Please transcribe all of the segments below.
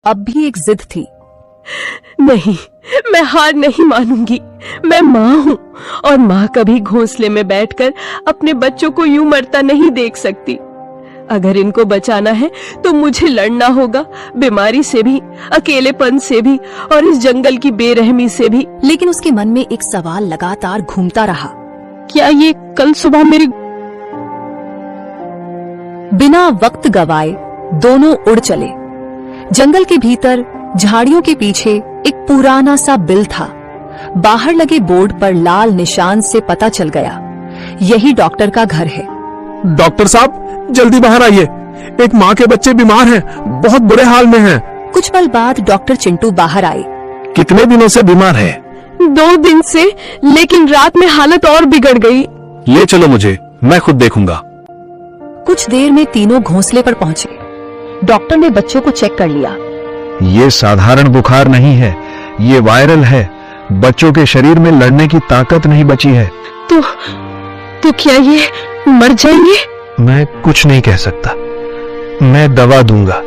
अब भी एक जिद थी। नहीं, मैं हार नहीं मानूंगी। मैं माँ हूँ और माँ कभी घोंसले में बैठकर अपने बच्चों को यूं मरता नहीं देख सकती। अगर इनको बचाना है तो मुझे लड़ना होगा, बीमारी से भी, अकेलेपन से भी और इस जंगल की बेरहमी से भी। लेकिन उसके मन में एक सवाल लगातार घूमता रहा। क्या ये कल सुबह मेरी... बिना वक्त गवाए दोनों उड़ चले। जंगल के भीतर झाड़ियों के पीछे एक पुराना सा बिल था। बाहर लगे बोर्ड पर लाल निशान से पता चल गया, यही डॉक्टर का घर है। डॉक्टर साहब, जल्दी बाहर आइए, एक माँ के बच्चे बीमार हैं, बहुत बुरे हाल में हैं। कुछ पल बाद डॉक्टर चिंटू बाहर आए। कितने दिनों से बीमार है? 2 दिन से, लेकिन रात में हालत और बिगड़ गई। ले चलो मुझे, मैं खुद देखूंगा। कुछ देर में तीनों घोंसले पर पहुंचे। डॉक्टर ने बच्चों को चेक कर लिया। ये साधारण बुखार नहीं है, ये वायरल है। बच्चों के शरीर में लड़ने की ताकत नहीं बची है। तो क्या ये मर जाएंगे? मैं कुछ नहीं कह सकता। मैं दवा दूंगा,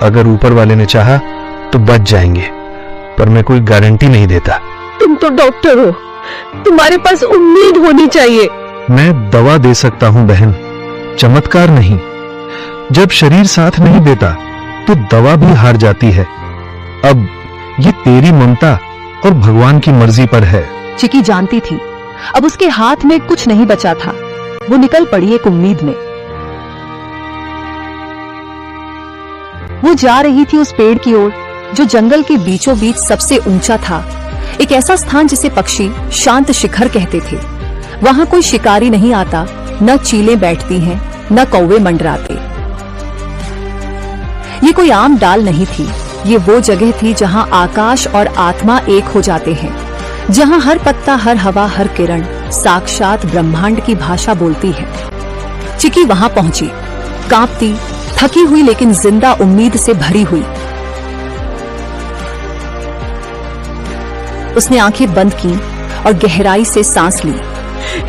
अगर ऊपर वाले ने चाहा तो बच जाएंगे, पर मैं कोई गारंटी नहीं देता। तुम तो डॉक्टर हो, तुम्हारे पास उम्मीद होनी चाहिए। मैं दवा दे सकता हूँ बहन, चमत्कार नहीं। जब शरीर साथ नहीं देता तो दवा भी हार जाती है। अब ये तेरी ममता और भगवान की मर्जी पर है। चिकी जानती थी अब उसके हाथ में कुछ नहीं बचा था। वो निकल पड़ी एक उम्मीद में। वो जा रही थी उस पेड़ की ओर जो जंगल के बीचों बीच सबसे ऊंचा था। एक ऐसा स्थान जिसे पक्षी शांत शिखर कहते थे। वहां कोई शिकारी नहीं आता, न चीलें बैठती हैं, न कौवे मंडराते। ये कोई आम डाल नहीं थी, ये वो जगह थी जहां आकाश और आत्मा एक हो जाते हैं, जहां हर पत्ता, हर हवा, हर किरण साक्षात ब्रह्मांड की भाषा बोलती है। चिकी वहां पहुंची, कांपती, थकी हुई, लेकिन जिंदा उम्मीद से भरी हुई। उसने आंखें बंद की और गहराई से सांस ली।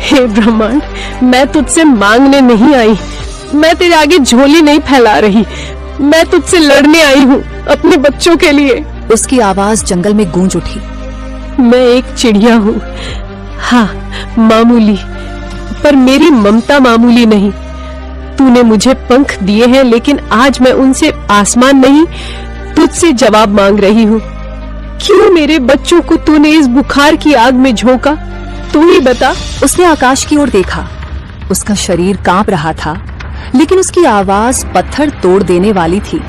हे ब्रह्मांड, मैं तुझसे मांगने नहीं आई, मैं तेरे आगे झोली नहीं फैला रही, मैं तुझसे लड़ने आई हूँ अपने बच्चों के लिए। उसकी आवाज जंगल में गूंज उठी। मैं एक चिड़िया हूँ, हाँ मामूली, पर मेरी ममता मामूली नहीं। तूने मुझे पंख दिए हैं, लेकिन आज मैं उनसे आसमान नहीं, तुझसे जवाब मांग रही हूँ। क्यों मेरे बच्चों को तूने इस बुखार की आग में झोंका? तू ही बता। उसने आकाश की ओर देखा। उसका शरीर कांप रहा था, लेकिन उसकी आवाज पत्थर तोड़ देने वाली थी।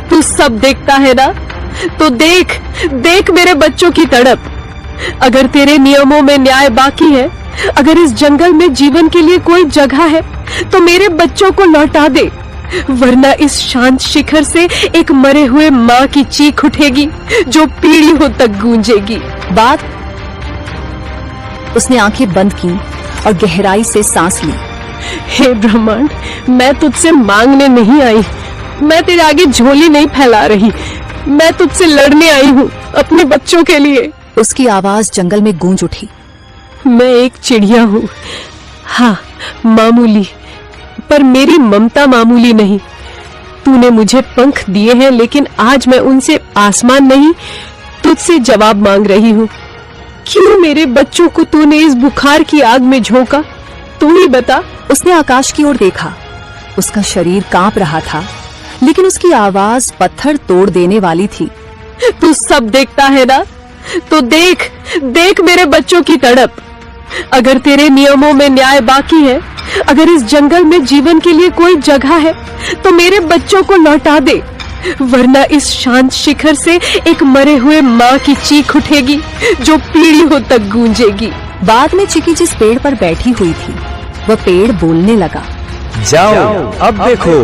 तू सब देखता है ना, तो देख देख मेरे बच्चों की तड़प। अगर तेरे नियमों में न्याय बाकी है, अगर इस जंगल में जीवन के लिए कोई जगह है, तो मेरे बच्चों को लौटा दे, वरना इस शांत शिखर से एक मरे हुए माँ की चीख उठेगी जो पीढ़ियों तक गूंजेगी। बाद उसने आंखें बंद की और गहराई से सांस ली। हे ब्रह्मांड, मैं तुझसे मांगने नहीं आई, मैं तेरे आगे झोली नहीं फैला रही, मैं तुझसे लड़ने आई हूँ अपने बच्चों के लिए। उसकी आवाज जंगल में गूंज उठी। मैं एक चिड़िया हूँ, हाँ मामूली, पर मेरी ममता मामूली नहीं। तूने मुझे पंख दिए हैं, लेकिन आज मैं उनसे आसमान नहीं, तुझसे जवाब मांग रही हूँ। क्यों मेरे बच्चों को तूने इस बुखार की आग में झोंका? तू ही बता। उसने आकाश की ओर देखा। उसका शरीर कांप रहा था, लेकिन उसकी आवाज पत्थर तोड़ देने वाली थी। तू सब देखता है ना, तो देख देख मेरे बच्चों की तड़प। अगर तेरे नियमों में न्याय बाकी है, अगर इस जंगल में जीवन के लिए कोई जगह है, तो मेरे बच्चों को लौटा दे, वरना इस शांत शिखर से एक मरे हुए माँ की चीख उठेगी जो पीढ़ियों तक गूंजेगी। बाद में चिकी जिस पेड़ पर बैठी हुई थी, वह पेड़ बोलने लगा। जाओ, अब देखो।